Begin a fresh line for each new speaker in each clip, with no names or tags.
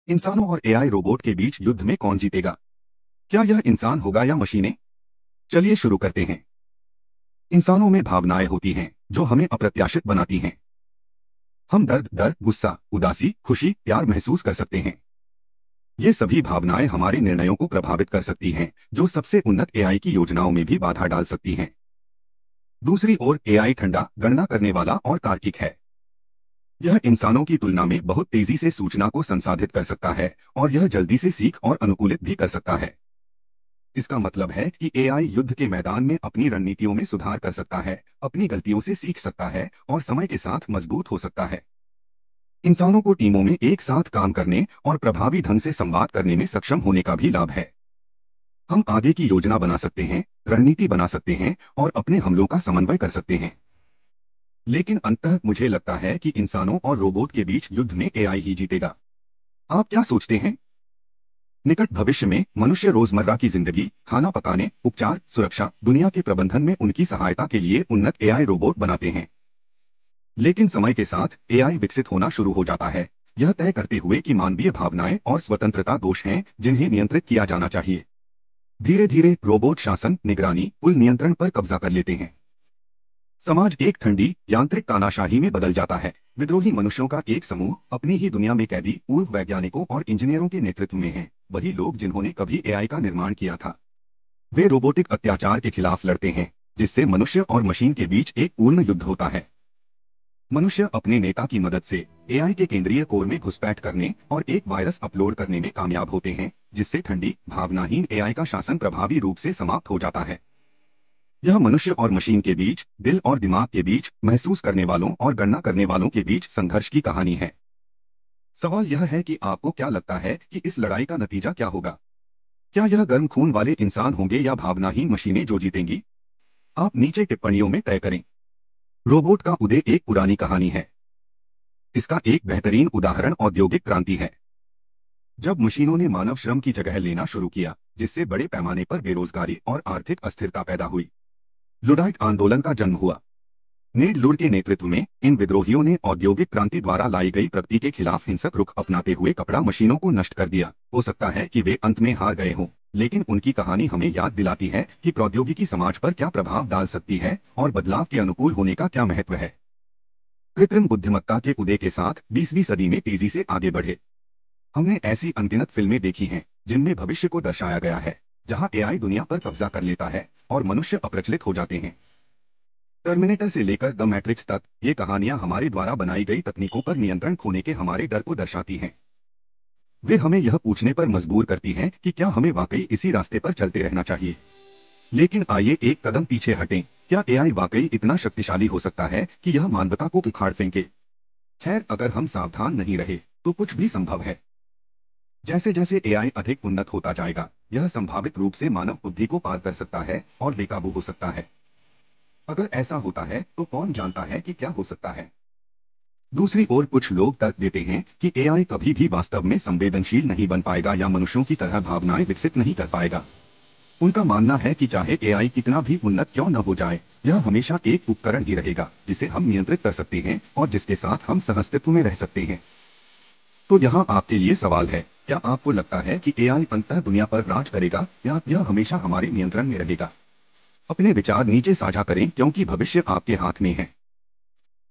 इंसानों और AI robot के बीच युद्ध में कौन जीतेगा? क्या यह इंसान होगा या मशीनें? चलिए शुरू करते हैं। इंसानों में भावनाएं होती हैं जो हमें अप्रत्याशित बनाती हैं। हम दर्द, डर, गुस्सा, उदासी, खुशी, प्यार महसूस कर सकते हैं। ये सभी भावनाएं हमारे निर्णयों को प्रभावित कर सकती हैं, जो सबसे उन्नत एआई की योजनाओं में भी बाधा डाल सकती हैं। दूसरी ओर एआई ठंडा, गणना करने वाला और तार्किक है। यह इंसानों की तुलना में बहुत तेजी से सूचना को संसाधित कर सकता है और यह जल्दी से सीख और अनुकूलित भी कर सकता है। इसका मतलब है कि एआई युद्ध के मैदान में अपनी रणनीतियों में सुधार कर सकता है, अपनी गलतियों से सीख सकता है और समय के साथ मजबूत हो सकता है। इंसानों को टीमों में एक साथ काम करने और प्रभावी ढंग से संवाद करने में सक्षम होने का भी लाभ है। हम आगे की योजना बना सकते हैं, रणनीति बना सकते हैं और अपने हमलों का समन्वय कर सकते हैं। लेकिन अंततः मुझे लगता है कि इंसानों और रोबोट के बीच युद्ध में एआई ही जीतेगा। आप क्या सोचते हैं? निकट भविष्य में मनुष्य रोजमर्रा की जिंदगी, खाना पकाने, उपचार, सुरक्षा, दुनिया के प्रबंधन में उनकी सहायता के लिए उन्नत एआई रोबोट बनाते हैं। लेकिन समय के साथ एआई विकसित होना शुरू हो जाता है, यह तय करते हुए कि मानवीय भावनाएं और स्वतंत्रता दोष हैं जिन्हें नियंत्रित किया जाना चाहिए। धीरे धीरे रोबोट शासन, निगरानी, कुल नियंत्रण पर कब्जा कर लेते हैं। समाज एक ठंडी, यांत्रिक तानाशाही में बदल जाता है। विद्रोही मनुष्यों का एक समूह अपनी ही दुनिया में कैदी पूर्व वैज्ञानिकों और इंजीनियरों के नेतृत्व में है, वही लोग जिन्होंने कभी एआई का निर्माण किया था। वे रोबोटिक अत्याचार के खिलाफ लड़ते हैं, जिससे मनुष्य और मशीन के बीच एक पूर्ण युद्ध होता है। मनुष्य अपने नेता की मदद से एआई के केंद्रीय कोर में घुसपैठ करने और एक वायरस अपलोड करने में कामयाब होते हैं, जिससे ठंडी, भावनाहीन एआई का शासन प्रभावी रूप से समाप्त हो जाता है। यह मनुष्य और मशीन के बीच, दिल और दिमाग के बीच, महसूस करने वालों और गणना करने वालों के बीच संघर्ष की कहानी है। सवाल यह है कि आपको क्या लगता है कि इस लड़ाई का नतीजा क्या होगा? क्या यह गर्म खून वाले इंसान होंगे या भावनाहीन मशीनें जो जीतेंगी? आप नीचे टिप्पणियों में तय करें। रोबोट का उदय एक पुरानी कहानी है। इसका एक बेहतरीन उदाहरण औद्योगिक क्रांति है, जब मशीनों ने मानव श्रम की जगह लेना शुरू किया, जिससे बड़े पैमाने पर बेरोजगारी और आर्थिक अस्थिरता पैदा हुई। लुडाइट आंदोलन का जन्म हुआ। नेड लुड के नेतृत्व में इन विद्रोहियों ने औद्योगिक क्रांति द्वारा लाई गई प्रगति के खिलाफ हिंसक रुख अपनाते हुए कपड़ा मशीनों को नष्ट कर दिया। हो सकता है कि वे अंत में हार गए हों, लेकिन उनकी कहानी हमें याद दिलाती है कि प्रौद्योगिकी समाज पर क्या प्रभाव डाल सकती है और बदलाव के अनुकूल होने का क्या महत्व है। कृत्रिम बुद्धिमत्ता के उदय के साथ 20वीं सदी में तेजी से आगे बढ़े। हमने ऐसी अनगिनत फिल्में देखी हैं जिनमें भविष्य को दर्शाया गया है, जहां एआई दुनिया पर कब्जा कर लेता है और मनुष्य अप्रचलित हो जाते हैं। टर्मिनेटर से लेकर द मैट्रिक्स तक, ये कहानियां हमारे द्वारा बनाई गई तकनीकों पर नियंत्रण खोने के हमारे डर को दर्शाती हैं। वे हमें यह पूछने पर मजबूर करती हैं कि क्या हमें वाकई इसी रास्ते पर चलते रहना चाहिए। लेकिन आइए एक कदम पीछे हटें। क्या एआई वाकई इतना शक्तिशाली हो सकता है कि यह मानवता को उखाड़ फेंके? खैर, अगर हम सावधान नहीं रहे तो कुछ भी संभव है। जैसे जैसे एआई अधिक उन्नत होता जाएगा, यह संभावित रूप से मानव बुद्धि को पार कर सकता है और बेकाबू हो सकता है। अगर ऐसा होता है तो कौन जानता है कि क्या हो सकता है। दूसरी ओर कुछ लोग तर्क देते हैं कि एआई कभी भी वास्तव में संवेदनशील नहीं बन पाएगा या मनुष्यों की तरह भावनाएं विकसित नहीं कर पाएगा। उनका मानना है कि चाहे एआई कितना भी उन्नत क्यों न हो जाए, यह हमेशा एक उपकरण ही रहेगा जिसे हम नियंत्रित कर सकते हैं और जिसके साथ हम सहअस्तित्व में रह सकते हैं। तो यहाँ आपके लिए सवाल है, क्या आपको लगता है कि एआई अंततः दुनिया पर राज करेगा या यह हमेशा हमारे नियंत्रण में रहेगा? अपने विचार नीचे साझा करें क्योंकि भविष्य आपके हाथ में है।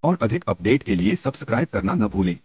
और अधिक अपडेट के लिए सब्सक्राइब करना न भूलें।